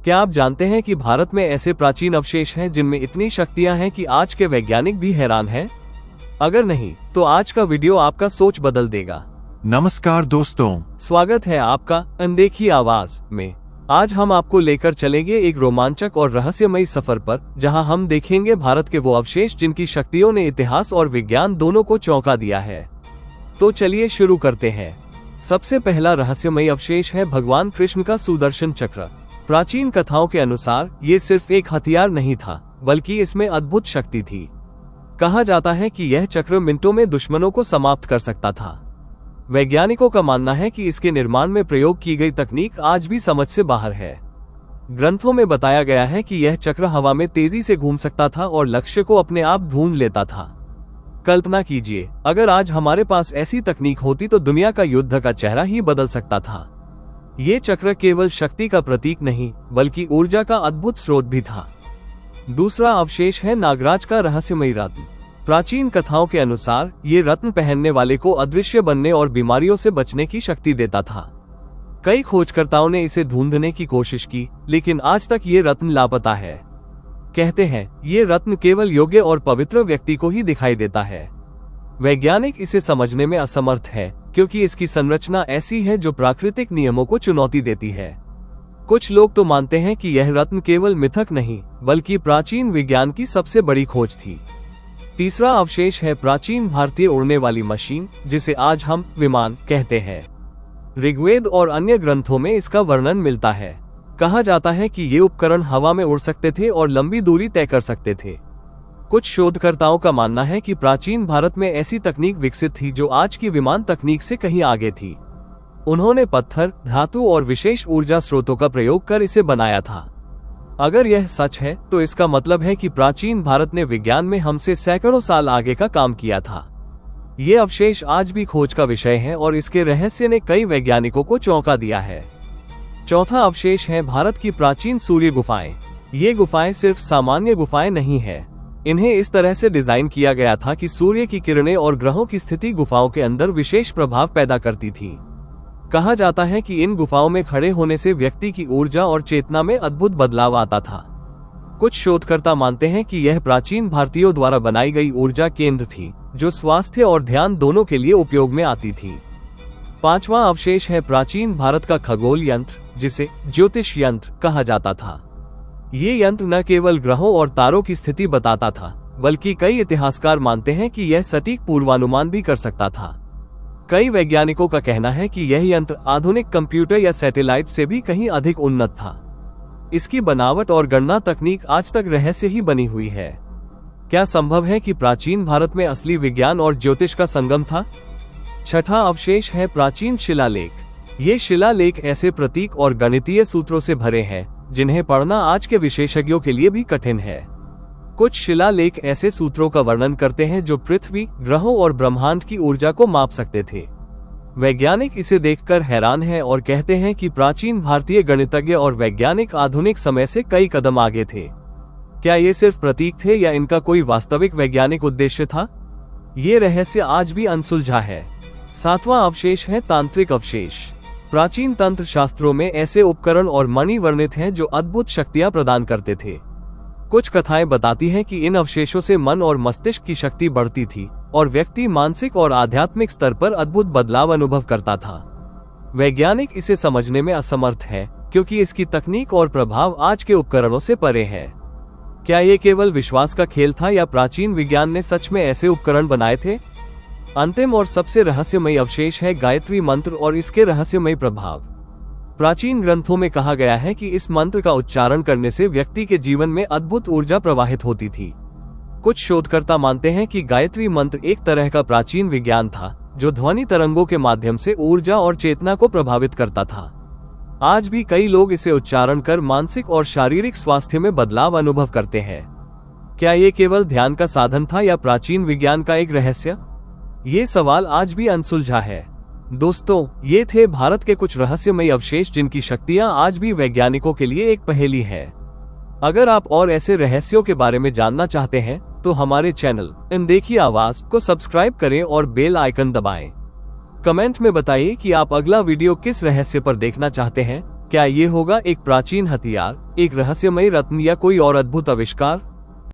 क्या आप जानते हैं कि भारत में ऐसे प्राचीन अवशेष हैं जिनमें इतनी शक्तियां हैं कि आज के वैज्ञानिक भी हैरान हैं? अगर नहीं, तो आज का वीडियो आपका सोच बदल देगा। नमस्कार दोस्तों, स्वागत है आपका अनदेखी आवाज में। आज हम आपको लेकर चलेंगे एक रोमांचक और रहस्यमयी सफर पर, जहां हम देखेंगे भारत के वो अवशेष जिनकी शक्तियों ने इतिहास और विज्ञान दोनों को चौंका दिया है। तो चलिए शुरू करते हैं। सबसे पहला रहस्यमयी अवशेष है भगवान कृष्ण का सुदर्शन चक्र। प्राचीन कथाओं के अनुसार ये सिर्फ एक हथियार नहीं था, बल्कि इसमें अद्भुत शक्ति थी। कहा जाता है कि यह चक्र मिनटों में दुश्मनों को समाप्त कर सकता था। वैज्ञानिकों का मानना है कि इसके निर्माण में प्रयोग की गई तकनीक आज भी समझ से बाहर है। ग्रंथों में बताया गया है कि यह चक्र हवा में तेजी से घूम सकता था और लक्ष्य को अपने आप ढूंढ लेता था। कल्पना कीजिए, अगर आज हमारे पास ऐसी तकनीक होती तो दुनिया का युद्ध का चेहरा ही बदल सकता था। ये चक्र केवल शक्ति का प्रतीक नहीं, बल्कि ऊर्जा का अद्भुत स्रोत भी था। दूसरा अवशेष है नागराज का रहस्यमयी रत्न। प्राचीन कथाओं के अनुसार ये रत्न पहनने वाले को अदृश्य बनने और बीमारियों से बचने की शक्ति देता था। कई खोजकर्ताओं ने इसे ढूंढने की कोशिश की, लेकिन आज तक ये रत्न लापता है। कहते हैं ये रत्न केवल योग्य और पवित्र व्यक्ति को ही दिखाई देता है। वैज्ञानिक इसे समझने में असमर्थ है, क्योंकि इसकी संरचना ऐसी है जो प्राकृतिक नियमों को चुनौती देती है। कुछ लोग तो मानते हैं कि यह रत्न केवल मिथक नहीं, बल्कि प्राचीन विज्ञान की सबसे बड़ी खोज थी। तीसरा अवशेष है प्राचीन भारतीय उड़ने वाली मशीन, जिसे आज हम विमान कहते हैं। ऋग्वेद और अन्य ग्रंथों में इसका वर्णन मिलता है। कहा जाता है कि ये उपकरण हवा में उड़ सकते थे और लंबी दूरी तय कर सकते थे। कुछ शोधकर्ताओं का मानना है कि प्राचीन भारत में ऐसी तकनीक विकसित थी जो आज की विमान तकनीक से कहीं आगे थी। उन्होंने पत्थर, धातु और विशेष ऊर्जा स्रोतों का प्रयोग कर इसे बनाया था। अगर यह सच है, तो इसका मतलब है कि प्राचीन भारत ने विज्ञान में हमसे सैकड़ों साल आगे का काम किया था। ये अवशेष आज भी खोज का विषय हैं और इसके रहस्य ने कई वैज्ञानिकों को चौंका दिया है। चौथा अवशेष है भारत की प्राचीन सूर्य गुफाएं। ये गुफाएं सिर्फ सामान्य गुफाएं नहीं है। इन्हें इस तरह से डिजाइन किया गया था कि सूर्य की किरणें और ग्रहों की स्थिति गुफाओं के अंदर विशेष प्रभाव पैदा करती थी। कहा जाता है कि इन गुफाओं में खड़े होने से व्यक्ति की ऊर्जा और चेतना में अद्भुत बदलाव आता था। कुछ शोधकर्ता मानते हैं कि यह प्राचीन भारतीयों द्वारा बनाई गई ऊर्जा केंद्र थी, जो स्वास्थ्य और ध्यान दोनों के लिए उपयोग में आती थी। पांचवा अवशेष है प्राचीन भारत का खगोल यंत्र, जिसे ज्योतिष यंत्र कहा जाता था। ये यंत्र न केवल ग्रहों और तारों की स्थिति बताता था, बल्कि कई इतिहासकार मानते हैं कि यह सटीक पूर्वानुमान भी कर सकता था। कई वैज्ञानिकों का कहना है कि यह यंत्र आधुनिक कंप्यूटर या सैटेलाइट से भी कहीं अधिक उन्नत था। इसकी बनावट और गणना तकनीक आज तक रहस्य ही बनी हुई है। क्या संभव है कि प्राचीन भारत में असली विज्ञान और ज्योतिष का संगम था? छठा अवशेष है प्राचीन शिलालेख। ये शिलालेख ऐसे प्रतीक और गणितीय सूत्रों से भरे हैं जिन्हें पढ़ना आज के विशेषज्ञों के लिए भी कठिन है। कुछ शिलालेख ऐसे सूत्रों का वर्णन करते हैं जो पृथ्वी, ग्रहों और ब्रह्मांड की ऊर्जा को माप सकते थे। वैज्ञानिक इसे देखकर हैरान हैं और कहते हैं कि प्राचीन भारतीय गणितज्ञ और वैज्ञानिक आधुनिक समय से कई कदम आगे थे। क्या ये सिर्फ प्रतीक थे या इनका कोई वास्तविक वैज्ञानिक उद्देश्य था? ये रहस्य आज भी अनसुलझा है। सातवां अवशेष है तांत्रिक अवशेष। प्राचीन तंत्र शास्त्रों में ऐसे उपकरण और मणि वर्णित हैं जो अद्भुत शक्तियां प्रदान करते थे। कुछ कथाएं बताती हैं कि इन अवशेषों से मन और मस्तिष्क की शक्ति बढ़ती थी और व्यक्ति मानसिक और आध्यात्मिक स्तर पर अद्भुत बदलाव अनुभव करता था। वैज्ञानिक इसे समझने में असमर्थ है, क्योंकि इसकी तकनीक और प्रभाव आज के उपकरणों से परे है। क्या ये केवल विश्वास का खेल था या प्राचीन विज्ञान ने सच में ऐसे उपकरण बनाए थे? अंतिम और सबसे रहस्यमयी अवशेष है गायत्री मंत्र और इसके रहस्यमयी प्रभाव। प्राचीन ग्रंथों में कहा गया है कि इस मंत्र का उच्चारण करने से व्यक्ति के जीवन में अद्भुत ऊर्जा प्रवाहित होती थी। कुछ शोधकर्ता मानते हैं कि गायत्री मंत्र एक तरह का प्राचीन विज्ञान था, जो ध्वनि तरंगों के माध्यम से ऊर्जा और चेतना को प्रभावित करता था। आज भी कई लोग इसे उच्चारण कर मानसिक और शारीरिक स्वास्थ्य में बदलाव अनुभव करते हैं। क्या ये केवल ध्यान का साधन था या प्राचीन विज्ञान का एक रहस्य? ये सवाल आज भी अनसुलझा है। दोस्तों, ये थे भारत के कुछ रहस्यमयी अवशेष जिनकी शक्तियां आज भी वैज्ञानिकों के लिए एक पहेली है। अगर आप और ऐसे रहस्यों के बारे में जानना चाहते हैं, तो हमारे चैनल अनदेखी आवाज को सब्सक्राइब करें और बेल आइकन दबाएं। कमेंट में बताइए कि आप अगला वीडियो किस रहस्य पर देखना चाहते हैं। क्या ये होगा एक प्राचीन हथियार, एक रहस्यमयी रत्न या कोई और अद्भुत आविष्कार?